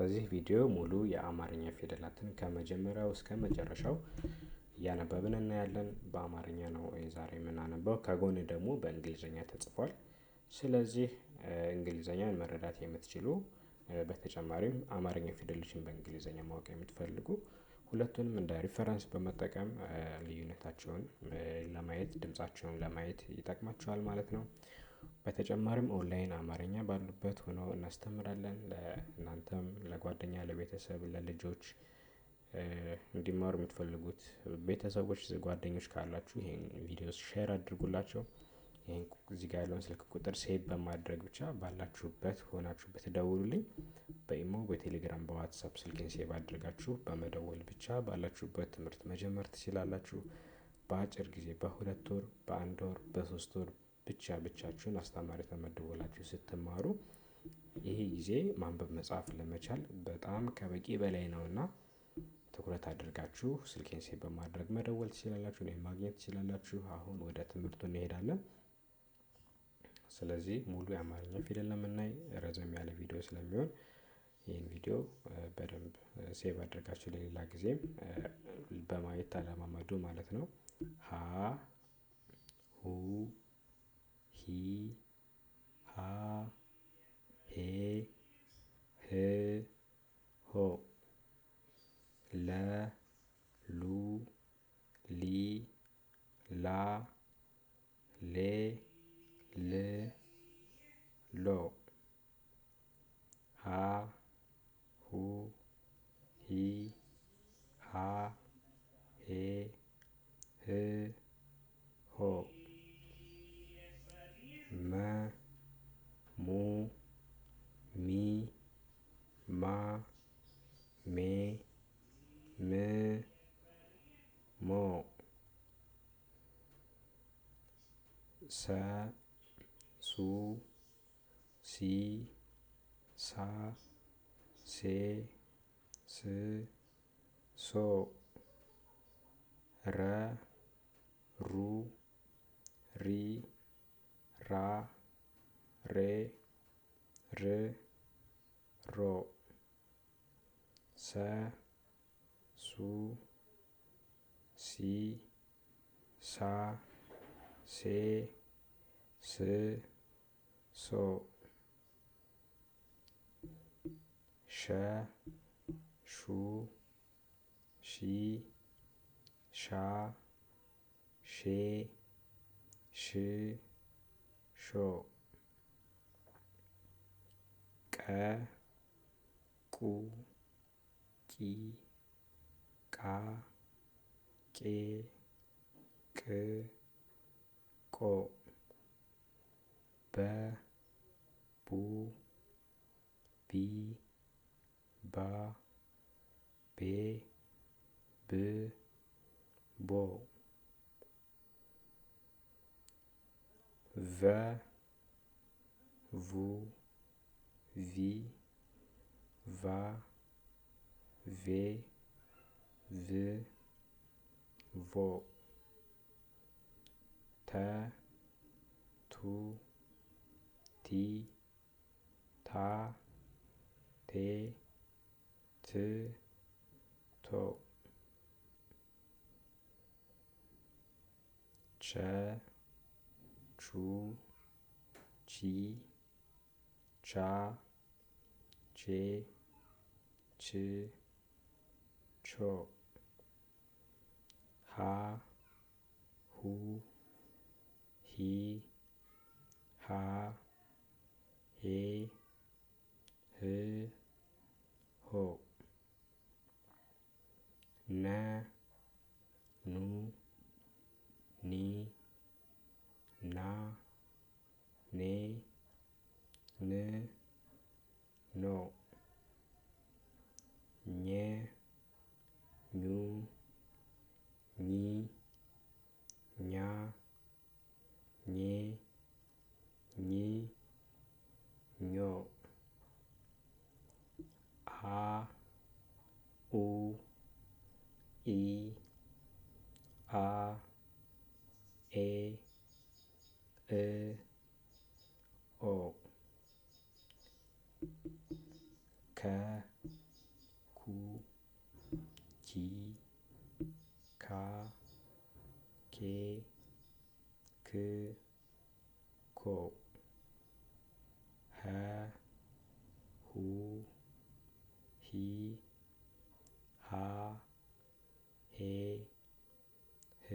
በዚህ ቪዲዮ ሙሉ የአማርኛ ፊደላትን ከመጀመሪያው እስከ መጨረሻው እያነበብን እናያለን። በአማርኛ ነው ዛሬ የምናነበው። ከጎን ደግሞ በእንግሊዝኛ ተጽፏል። ስለዚህ እንግሊዝኛን መረዳት የምትችሉ በተጨማሪም አማርኛ ፊደሎችን በእንግሊዝኛ ማወቅ የምትፈልጉ ሁለቱንም እንደ ሪፈረንስ በመጠቀም ልዩነታቸውን ለማየት ድምጻቸውን ለማየት ይጠቅማቸዋል ማለት ነው። በተጨማሪም ኦንላይን አማርኛ ባሉበት ሆነው እናስተምራለን። ለእናንተም ለጓደኛ ለቤተሰብ ለልጆች እንዲማሩ የምትፈልጉት ቤተሰቦች ጓደኞች ካላችሁ ይሄን ቪዲዮ ሼር አድርጉላቸው። ይሄን እዚህ ጋር ያለውን ስልክ ቁጥር ሴቭ በማድረግ ብቻ ባላችሁበት ሆናችሁ ብትደውሉልኝ በኢሞ በቴሌግራም በዋትሳፕ ስልኬን ሴቭ አድርጋችሁ በመደወል ብቻ ባላችሁበት ትምህርት መጀመር ትችላላችሁ። በአጭር ጊዜ በ2 ወር በ1 ወር በ3 ወር ብቻችሁን አስተማሪ ተመድቦላችሁ ስትማሩ ይሄ ጊዜ ማንበብ መጻፍ ለመቻል በጣም ከበቂ በላይ ነውና ትኩረት አድርጋችሁ ስልኬን ሴቭ በማድረግ መደወል ትችላላችሁ፣ እኔን ማግኘት ትችላላችሁ። አሁን ወደ ትምህርቱ እንሄዳለን። ስለዚህ ሙሉ የአማርኛ ፊደል ለምናይ ረዘም ያለ ቪዲዮ ስለሚሆን ይህን ቪዲዮ በደንብ ሴቭ አድርጋችሁ ለሌላ ጊዜም በማየት ተለማመዱ ማለት ነው። ሀ ሁ ሂ ሃ ሄ ህ ሆ ለ ሉ ሊ ላ ሌ ል ሎ ሀ ሁ ሂ ሃ ሄ ህ ሆ መ ሙ ሚ ማ ሜ ም ሞ ሰ ሱ ሲ ሳ ሴ ስ ሶ ረ ሩ ሪ ራ ሬ ር ሮ ሰ ሱ ሲ ሳ ሴ ስ ሶ ሸ ሹ ሺ ሻ ሼ ሽ ሾ ቀ ቁ ቂ ቃ ቄ ቅ ቆ በ ቡ ቢ ባ ቤ ብ ቦ ቨ ቡ ቪ ቫ ቬ ቭ ቮ ተ ቱ ቲ ታ ቴ ት ቶ ቸ ቹ ቺ ቻ ቼ ች ቾ ሃ ሁ ሂ ሃ ሄ ህ ሆ ነ ኑ ኒ ና ኔ ን ኖ ኘ ኙ ኚ ኛ ኜ ኚ ኞ አ ኡ ኢ አ ኤ እ ኦ ከ ክ ኮ ሀ ሁ ሂ ሃ ሄ ህ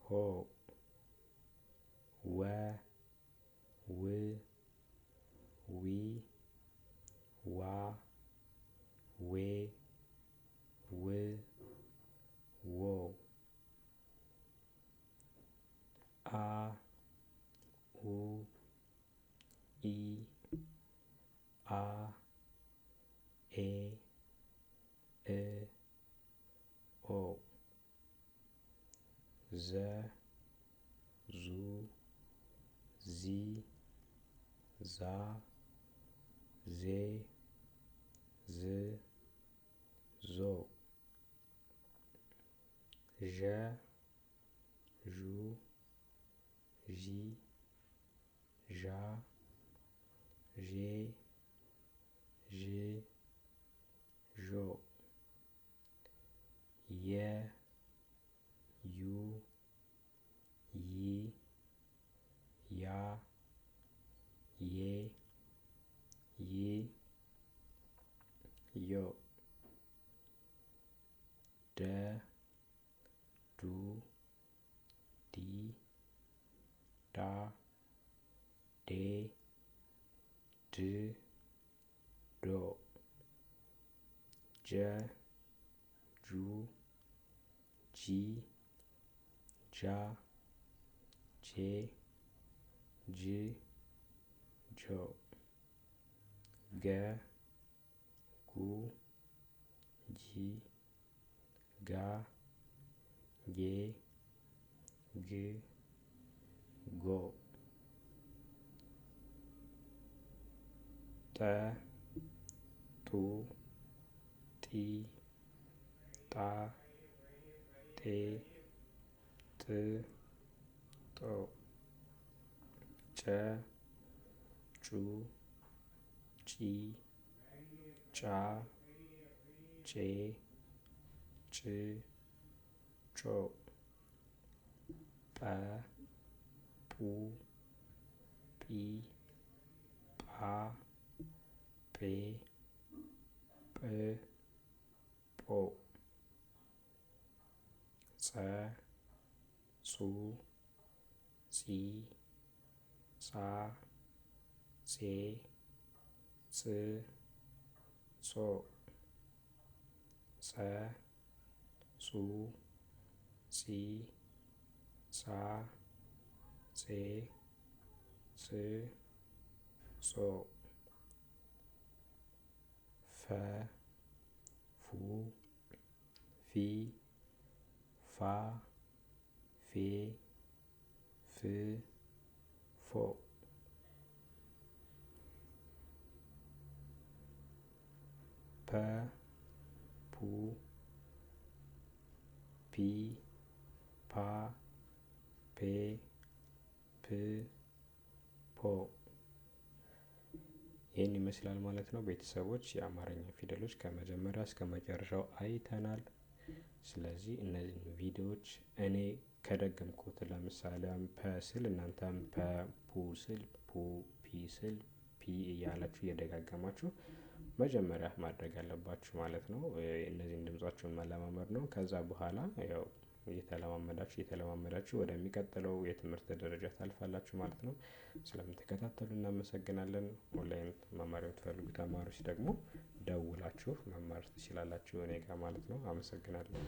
ሆ ወ ው ዊ ዋ ዌ ው ዎ አ ኡ ኢ አ ኤ እ ኦ ዘ ዙ ዚ ዛ ዜ ዝ ዞ ዠ ዡ ዢ ዣ ዤ ዥ ዦ የ ዩ ይ ያ ዬ ይ ዮ ደ ዱ ዲ ዳ ዴ ድ ዶ ጀ ጁ ጂ ጃ ጄ ጅ ጆ ገ ጉ ጂ ጋ ጌ ግ ጎ ጠ ጡ ጢ ጣ ጤ ጥ ጦ ጨ ጩ ጪ ጫ ጬ ጭ ጮ ጰ ጱ ጲ ጳ ጴ ጵ ጶ ጸ ጹ ጺ ጻ ጼ ጽ ጾ ጸ ጹ ጺ ጻ ጼ ጽ ጾ ፈ ፉ ፊ ፋ ፌ ፍ ፎ ፐ ፑ ፒ ፓ ፔ ፕ ፖ ይህን ይመስላል ማለት ነው። ቤተሰቦች የአማርኛ ፊደሎች ከመጀመሪያ እስከ መጨረሻው አይተናል። ስለዚህ እነዚህን ቪዲዮዎች እኔ ከደገምኩት ለምሳሌ ፐ ስል እናንተም ፐ፣ ፑ ስል ፑ፣ ፒ ስል ፒ እያላችሁ እየደጋገማችሁ መጀመሪያ ማድረግ ያለባችሁ ማለት ነው። እነዚህን ድምጾችን መለማመድ ነው። ከዛ በኋላ ያው እየተለማመዳችሁ ወደሚቀጥለው የትምህርት ደረጃ ታልፋላችሁ ማለት ነው። ስለምትከታተሉ እናመሰግናለን። ኦንላይን መማር የምትፈልጉ ተማሪዎች ደግሞ ደውላችሁ መማር ትችላላችሁ እኔ ጋር ማለት ነው። አመሰግናለሁ።